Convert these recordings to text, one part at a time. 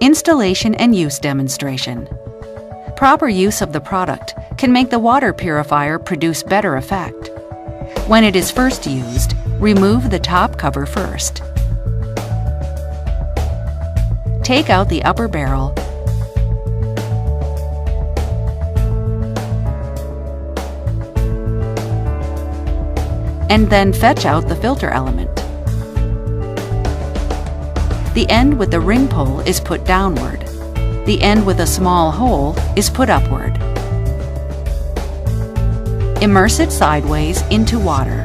Installation and use demonstration. Proper use of the product can make the water purifier produce better effect. When it is first used, remove the top cover first. Take out the upper barrel and then fetch out the filter element. The end with the ring pull is put downward. The end with a small hole is put upward. Immerse it sideways into water.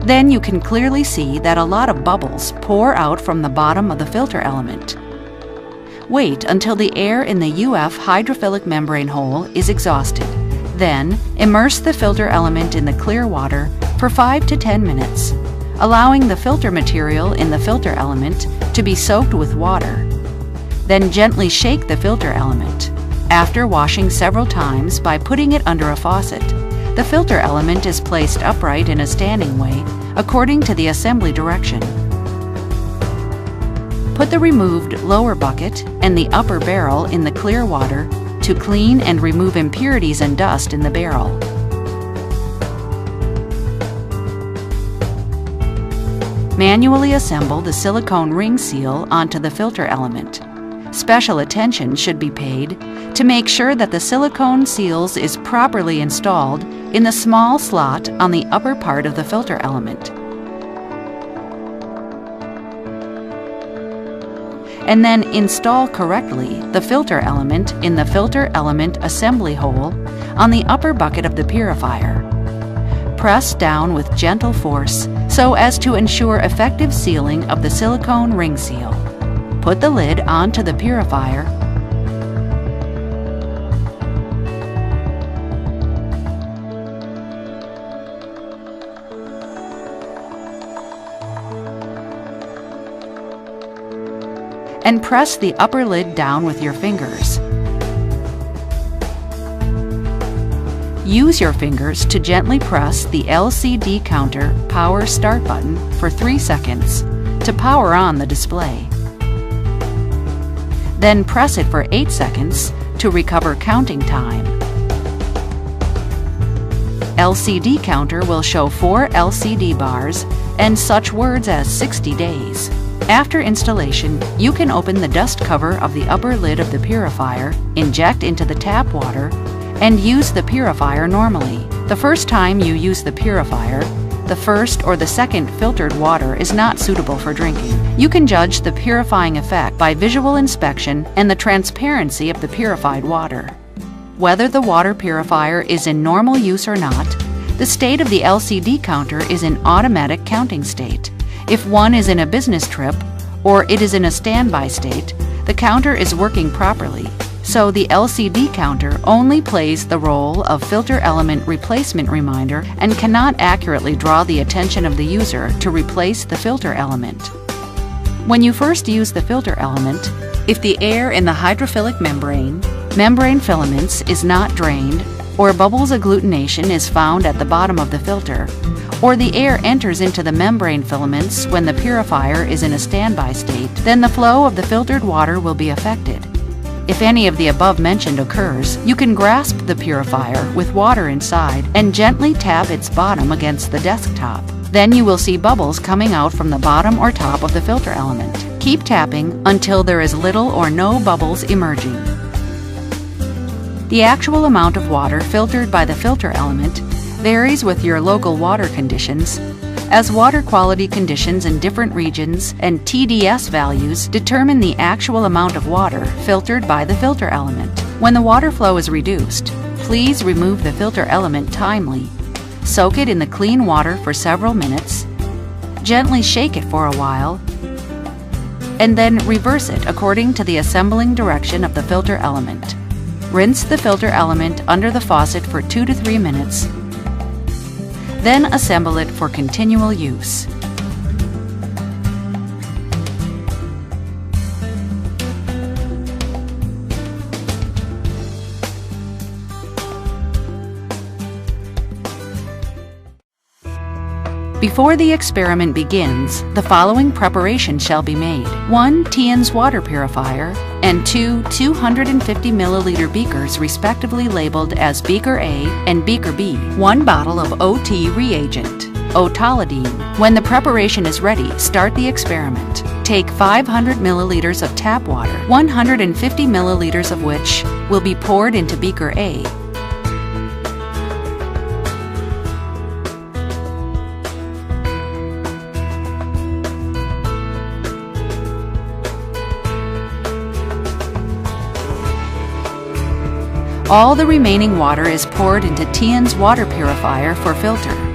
Then you can clearly see that a lot of bubbles pour out from the bottom of the filter element. Wait until the air in the UF hydrophilic membrane hole is exhausted. Then, immerse the filter element in the clear water for 5 to 10 minutes, allowing the filter material in the filter element to be soaked with water. Then gently shake the filter element. After washing several times by putting it under a faucet, the filter element is placed upright in a standing way according to the assembly direction. Put the removed lower bucket and the upper barrel in the clear water to clean and remove impurities and dust in the barrel. Manually assemble the silicone ring seal onto the filter element. Special attention should be paid to make sure that the silicone seals is properly installed in the small slot on the upper part of the filter element. And then install correctly the filter element in the filter element assembly hole on the upper bucket of the purifier. Press down with gentle force so as to ensure effective sealing of the silicone ring seal. Put the lid onto the purifier and press the upper lid down with your fingers. Use your fingers to gently press the LCD counter power start button for 3 seconds to power on the display. Then press it for 8 seconds to recover counting time. LCD counter will show 4 LCD bars and such words as 60 days. After installation, you can open the dust cover of the upper lid of the purifier, inject into the tap water, and use the purifier normally. The first time you use the purifier, the first or the second filtered water is not suitable for drinking. You can judge the purifying effect by visual inspection and the transparency of the purified water. Whether the water purifier is in normal use or not, the state of the LCD counter is in automatic counting state. If one is in a business trip or it is in a standby state, the counter is working properly. So the LCD counter only plays the role of filter element replacement reminder and cannot accurately draw the attention of the user to replace the filter element. When you first use the filter element, if the air in the hydrophilic membrane filaments is not drained, or bubbles agglutination is found at the bottom of the filter, or the air enters into the membrane filaments when the purifier is in a standby state, then the flow of the filtered water will be affected. If any of the above mentioned occurs, you can grasp the purifier with water inside and gently tap its bottom against the desktop. Then you will see bubbles coming out from the bottom or top of the filter element. Keep tapping until there is little or no bubbles emerging. The actual amount of water filtered by the filter element varies with your local water conditions, as water quality conditions in different regions and TDS values determine the actual amount of water filtered by the filter element. When the water flow is reduced, please remove the filter element timely. Soak it in the clean water for several minutes, gently shake it for a while, and then reverse it according to the assembling direction of the filter element. Rinse the filter element under the faucet for 2 to 3 minutes. Then assemble it for continual use. Before the experiment begins, the following preparation shall be made. 1 Tiens water purifier and 2 250 milliliter beakers respectively labeled as Beaker A and Beaker B. 1 bottle of OT reagent, otolidine. When the preparation is ready, start the experiment. Take 500 milliliters of tap water, 150 milliliters of which will be poured into Beaker A. All the remaining water is poured into Tiens water purifier for filter.